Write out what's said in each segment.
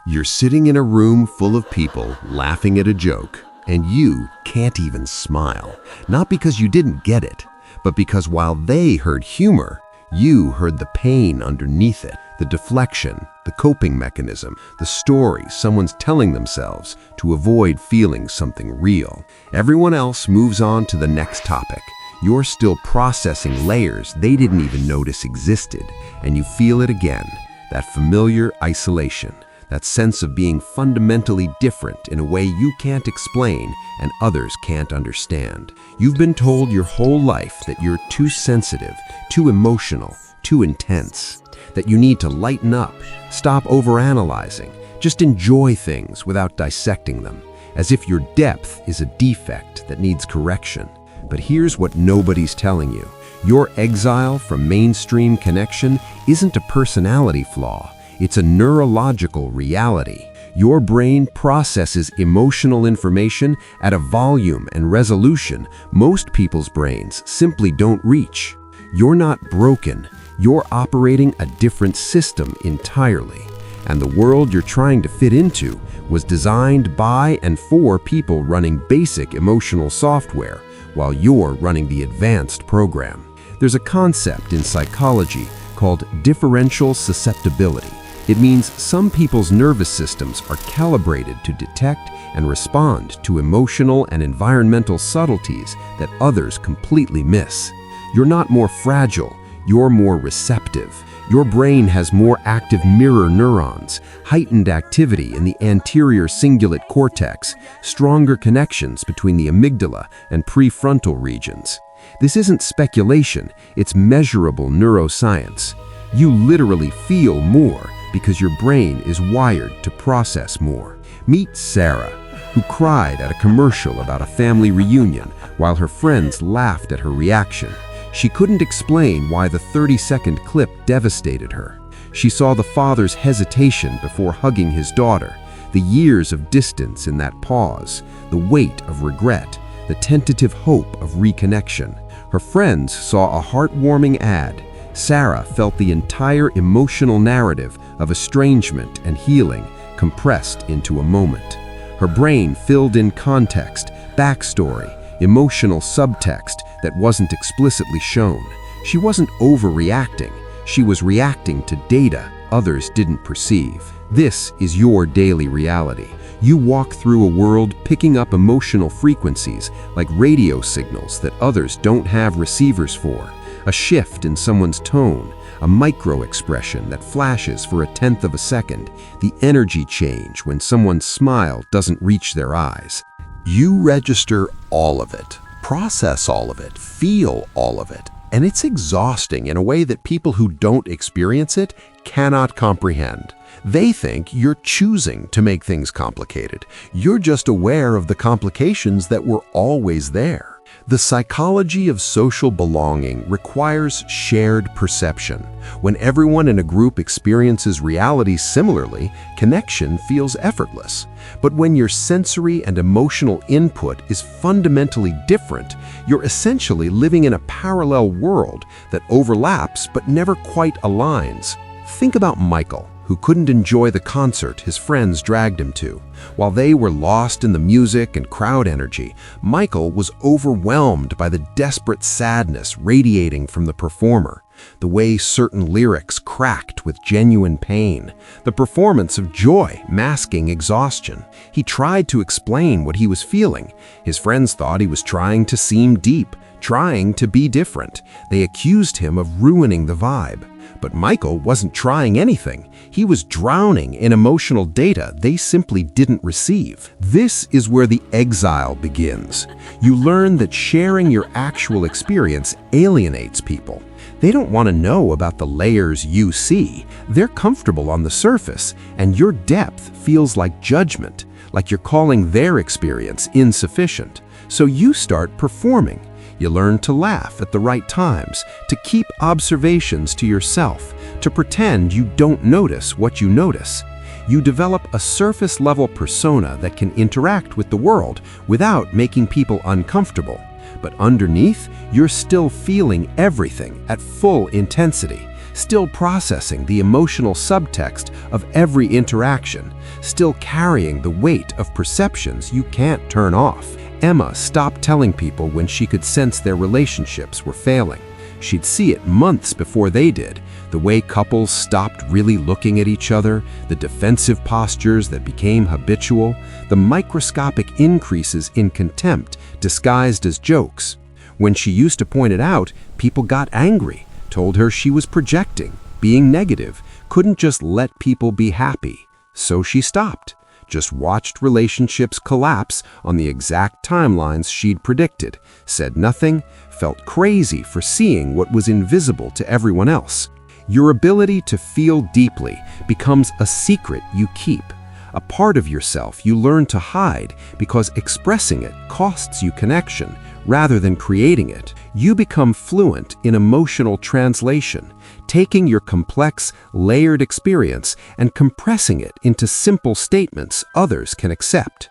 You're sitting in a room full of people laughing at a joke, and you can't even smile. Not because you didn't get it, but because while they heard humor, you heard the pain underneath it, the deflection, the coping mechanism, the story someone's telling themselves to avoid feeling something real. Everyone else moves on to the next topic. You're still processing layers they didn't even notice existed, and you feel it again, that familiar isolation. That sense of being fundamentally different in a way you can't explain and others can't understand. You've been told your whole life that you're too sensitive, too emotional, too intense, that you need to lighten up, stop overanalyzing, just enjoy things without dissecting them, as if your depth is a defect that needs correction. But here's what nobody's telling you. Your exile from mainstream connection isn't a personality flaw. It's a neurological reality. Your brain processes emotional information at a volume and resolution most people's brains simply don't reach. You're not broken. You're operating a different system entirely. And the world you're trying to fit into was designed by and for people running basic emotional software, while you're running the advanced program. There's a concept in psychology called differential susceptibility. It means some people's nervous systems are calibrated to detect and respond to emotional and environmental subtleties that others completely miss. You're not more fragile, you're more receptive. Your brain has more active mirror neurons, heightened activity in the anterior cingulate cortex, stronger connections between the amygdala and prefrontal regions. This isn't speculation, it's measurable neuroscience. You literally feel more because your brain is wired to process more. Meet Sarah, who cried at a commercial about a family reunion while her friends laughed at her reaction. She couldn't explain why the 30-second clip devastated her. She saw the father's hesitation before hugging his daughter, the years of distance in that pause, the weight of regret, the tentative hope of reconnection. Her friends saw a heartwarming ad. Sarah felt the entire emotional narrative of estrangement and healing compressed into a moment. Her brain filled in context, backstory, emotional subtext that wasn't explicitly shown. She wasn't overreacting. She was reacting to data others didn't perceive. This is your daily reality. You walk through a world picking up emotional frequencies like radio signals that others don't have receivers for. A shift in someone's tone, a micro-expression that flashes for 1/10 of a second, the energy change when someone's smile doesn't reach their eyes. You register all of it, process all of it, feel all of it, and it's exhausting in a way that people who don't experience it cannot comprehend. They think you're choosing to make things complicated. You're just aware of the complications that were always there. The psychology of social belonging requires shared perception. When everyone in a group experiences reality similarly, connection feels effortless. But when your sensory and emotional input is fundamentally different, you're essentially living in a parallel world that overlaps but never quite aligns. Think about Michael, who couldn't enjoy the concert his friends dragged him to. While they were lost in the music and crowd energy, Michael was overwhelmed by the desperate sadness radiating from the performer, the way certain lyrics cracked with genuine pain, the performance of joy masking exhaustion. He tried to explain what he was feeling. His friends thought he was trying to seem deep, trying to be different. They accused him of ruining the vibe. But Michael wasn't trying anything. He was drowning in emotional data they simply didn't receive. This is where the exile begins. You learn that sharing your actual experience alienates people. They don't want to know about the layers you see. They're comfortable on the surface, and your depth feels like judgment, like you're calling their experience insufficient. So you start performing. You learn to laugh at the right times, to keep observations to yourself, to pretend you don't notice what you notice. You develop a surface-level persona that can interact with the world without making people uncomfortable. But underneath, you're still feeling everything at full intensity, still processing the emotional subtext of every interaction, still carrying the weight of perceptions you can't turn off. Emma stopped telling people when she could sense their relationships were failing. She'd see it months before they did, the way couples stopped really looking at each other, the defensive postures that became habitual, the microscopic increases in contempt disguised as jokes. When she used to point it out, people got angry, told her she was projecting, being negative, couldn't just let people be happy. So she stopped, just watched relationships collapse on the exact timelines she'd predicted, said nothing, felt crazy for seeing what was invisible to everyone else. Your ability to feel deeply becomes a secret you keep, a part of yourself you learn to hide because expressing it costs you connection rather than creating it. You become fluent in emotional translation, taking your complex, layered experience and compressing it into simple statements others can accept.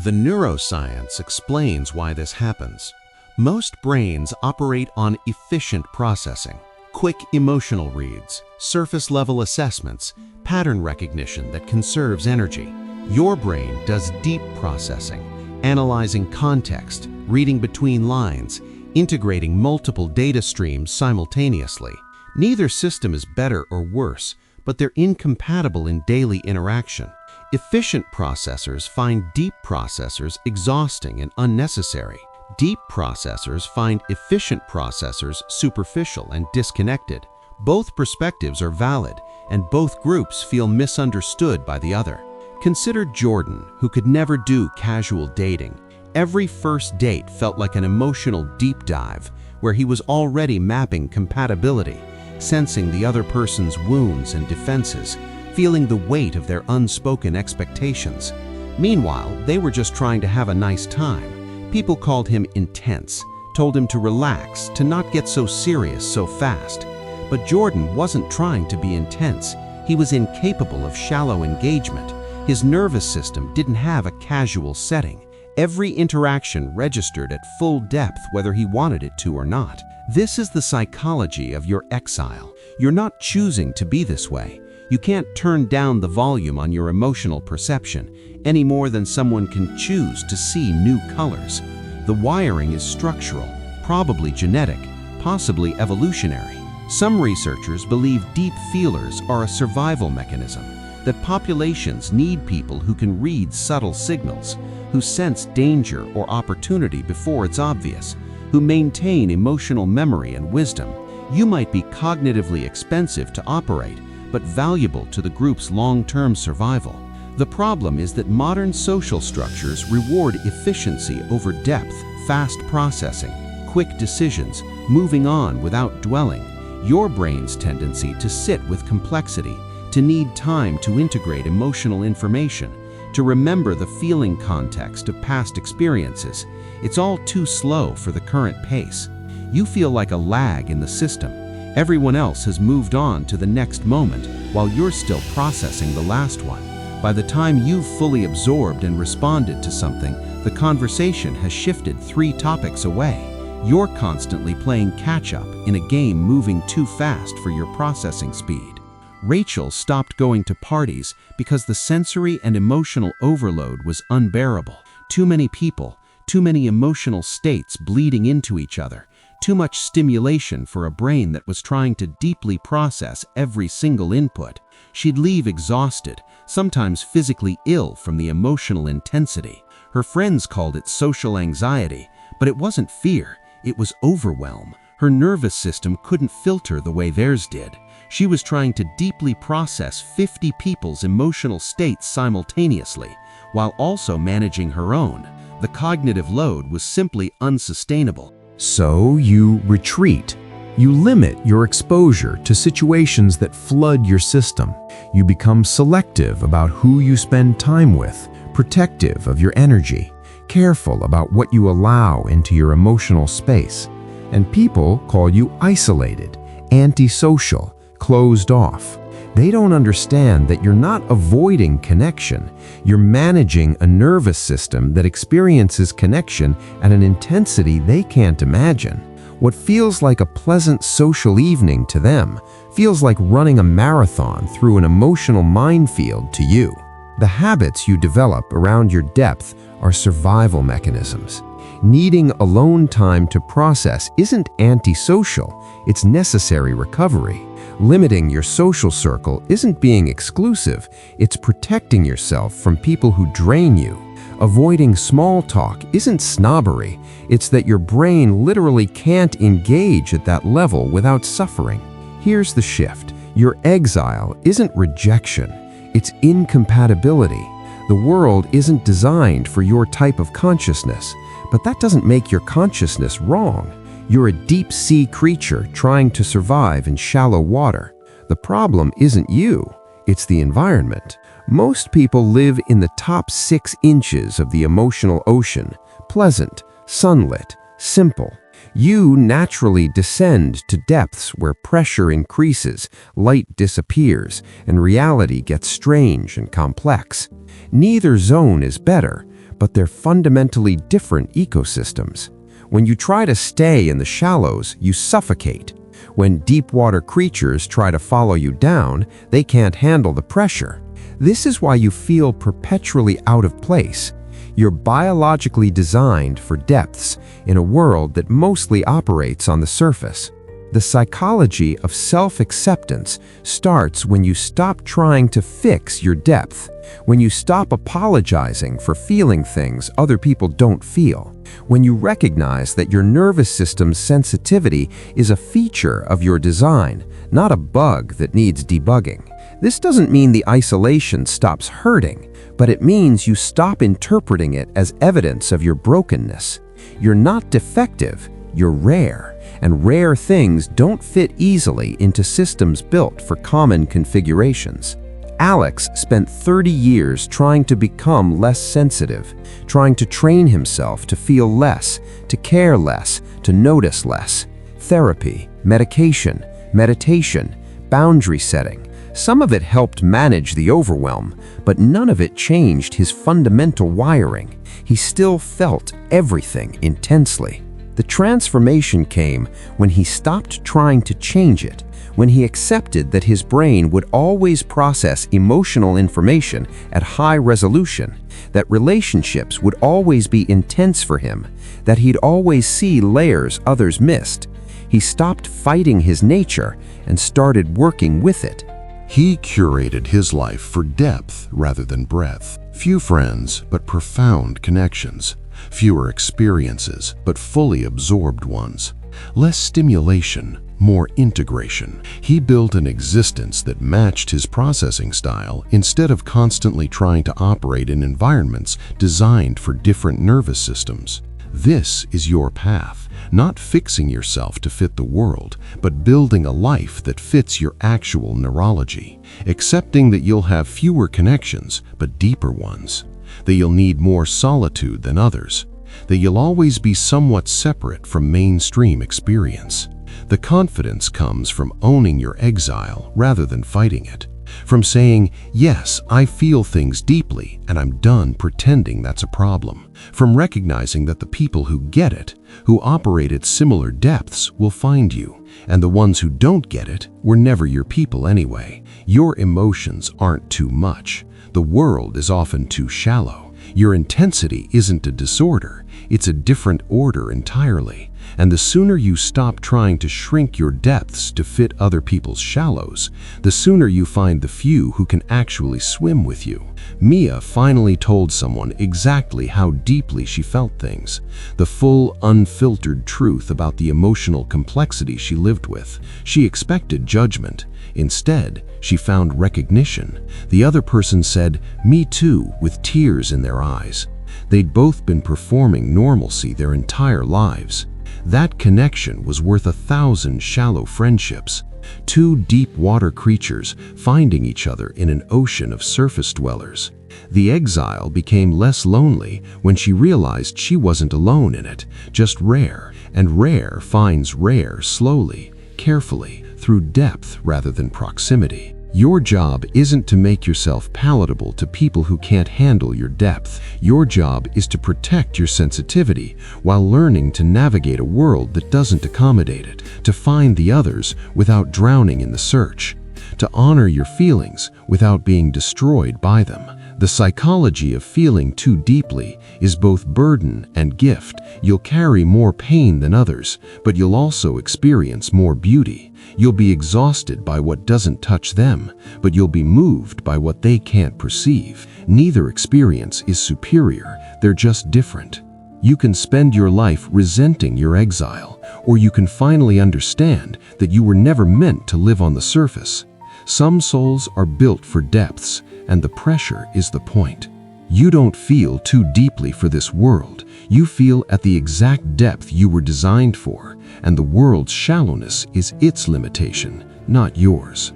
The neuroscience explains why this happens. Most brains operate on efficient processing. Quick emotional reads, surface-level assessments, pattern recognition that conserves energy. Your brain does deep processing, analyzing context, reading between lines, integrating multiple data streams simultaneously. Neither system is better or worse, but they're incompatible in daily interaction. Efficient processors find deep processors exhausting and unnecessary. Deep processors find efficient processors superficial and disconnected. Both perspectives are valid, and both groups feel misunderstood by the other. Consider Jordan, who could never do casual dating. Every first date felt like an emotional deep dive, where he was already mapping compatibility, sensing the other person's wounds and defenses, feeling the weight of their unspoken expectations. Meanwhile, they were just trying to have a nice time. People called him intense, told him to relax, to not get so serious so fast. But Jordan wasn't trying to be intense. He was incapable of shallow engagement. His nervous system didn't have a casual setting. Every interaction registered at full depth whether he wanted it to or not. This is the psychology of your exile. You're not choosing to be this way. You can't turn down the volume on your emotional perception any more than someone can choose to see new colors. The wiring is structural, probably genetic, possibly evolutionary. Some researchers believe deep feelers are a survival mechanism, that populations need people who can read subtle signals, who sense danger or opportunity before it's obvious, who maintain emotional memory and wisdom. You might be cognitively expensive to operate, but valuable to the group's long-term survival. The problem is that modern social structures reward efficiency over depth, fast processing, quick decisions, moving on without dwelling. Your brain's tendency to sit with complexity, to need time to integrate emotional information, to remember the feeling context of past experiences, it's all too slow for the current pace. You feel like a lag in the system. Everyone else has moved on to the next moment while you're still processing the last one. By the time you've fully absorbed and responded to something, the conversation has shifted 3 topics away. You're constantly playing catch-up in a game moving too fast for your processing speed. Rachel stopped going to parties because the sensory and emotional overload was unbearable. Too many people, too many emotional states bleeding into each other, too much stimulation for a brain that was trying to deeply process every single input. She'd leave exhausted, sometimes physically ill from the emotional intensity. Her friends called it social anxiety, but it wasn't fear, it was overwhelm. Her nervous system couldn't filter the way theirs did. She was trying to deeply process 50 people's emotional states simultaneously, while also managing her own. The cognitive load was simply unsustainable. So you retreat. You limit your exposure to situations that flood your system. You become selective about who you spend time with, protective of your energy, careful about what you allow into your emotional space. And people call you isolated, antisocial, closed off. They don't understand that you're not avoiding connection. You're managing a nervous system that experiences connection at an intensity they can't imagine. What feels like a pleasant social evening to them feels like running a marathon through an emotional minefield to you. The habits you develop around your depth are survival mechanisms. Needing alone time to process isn't antisocial, it's necessary recovery. Limiting your social circle isn't being exclusive, it's protecting yourself from people who drain you. Avoiding small talk isn't snobbery, it's that your brain literally can't engage at that level without suffering. Here's the shift. Your exile isn't rejection, it's incompatibility. The world isn't designed for your type of consciousness, but that doesn't make your consciousness wrong. You're a deep-sea creature trying to survive in shallow water. The problem isn't you, it's the environment. Most people live in the top 6 inches of the emotional ocean, pleasant, sunlit, simple. You naturally descend to depths where pressure increases, light disappears, and reality gets strange and complex. Neither zone is better, but they're fundamentally different ecosystems. When you try to stay in the shallows, you suffocate. When deep-water creatures try to follow you down, they can't handle the pressure. This is why you feel perpetually out of place. You're biologically designed for depths in a world that mostly operates on the surface. The psychology of self-acceptance starts when you stop trying to fix your depth, when you stop apologizing for feeling things other people don't feel, when you recognize that your nervous system's sensitivity is a feature of your design, not a bug that needs debugging. This doesn't mean the isolation stops hurting, but it means you stop interpreting it as evidence of your brokenness. You're not defective, you're rare. And rare things don't fit easily into systems built for common configurations. Alex spent 30 years trying to become less sensitive, trying to train himself to feel less, to care less, to notice less. Therapy, medication, meditation, boundary setting. Some of it helped manage the overwhelm, but none of it changed his fundamental wiring. He still felt everything intensely. The transformation came when he stopped trying to change it, when he accepted that his brain would always process emotional information at high resolution, that relationships would always be intense for him, that he'd always see layers others missed. He stopped fighting his nature and started working with it. He curated his life for depth rather than breadth. Few friends, but profound connections. Fewer experiences, but fully absorbed ones. Less stimulation, more integration. He built an existence that matched his processing style instead of constantly trying to operate in environments designed for different nervous systems. This is your path, not fixing yourself to fit the world, but building a life that fits your actual neurology, accepting that you'll have fewer connections, but deeper ones, that you'll need more solitude than others, that you'll always be somewhat separate from mainstream experience. The confidence comes from owning your exile rather than fighting it, from saying, yes, I feel things deeply and I'm done pretending that's a problem, from recognizing that the people who get it, who operate at similar depths, will find you, and the ones who don't get it were never your people anyway. Your emotions aren't too much. The world is often too shallow. Your intensity isn't a disorder, it's a different order entirely. And the sooner you stop trying to shrink your depths to fit other people's shallows, the sooner you find the few who can actually swim with you. Mia finally told someone exactly how deeply she felt things, the full, unfiltered truth about the emotional complexity she lived with. She expected judgment. Instead, she found recognition. The other person said, "Me too," with tears in their eyes. They'd both been performing normalcy their entire lives. That connection was worth 1,000 shallow friendships. Two deep-water creatures finding each other in an ocean of surface dwellers. The exile became less lonely when she realized she wasn't alone in it, just rare, and rare finds rare slowly, carefully, through depth rather than proximity. Your job isn't to make yourself palatable to people who can't handle your depth. Your job is to protect your sensitivity while learning to navigate a world that doesn't accommodate it, to find the others without drowning in the search, to honor your feelings without being destroyed by them. The psychology of feeling too deeply is both burden and gift. You'll carry more pain than others, but you'll also experience more beauty. You'll be exhausted by what doesn't touch them, but you'll be moved by what they can't perceive. Neither experience is superior, they're just different. You can spend your life resenting your exile, or you can finally understand that you were never meant to live on the surface. Some souls are built for depths, and the pressure is the point. You don't feel too deeply for this world. You feel at the exact depth you were designed for, and the world's shallowness is its limitation, not yours.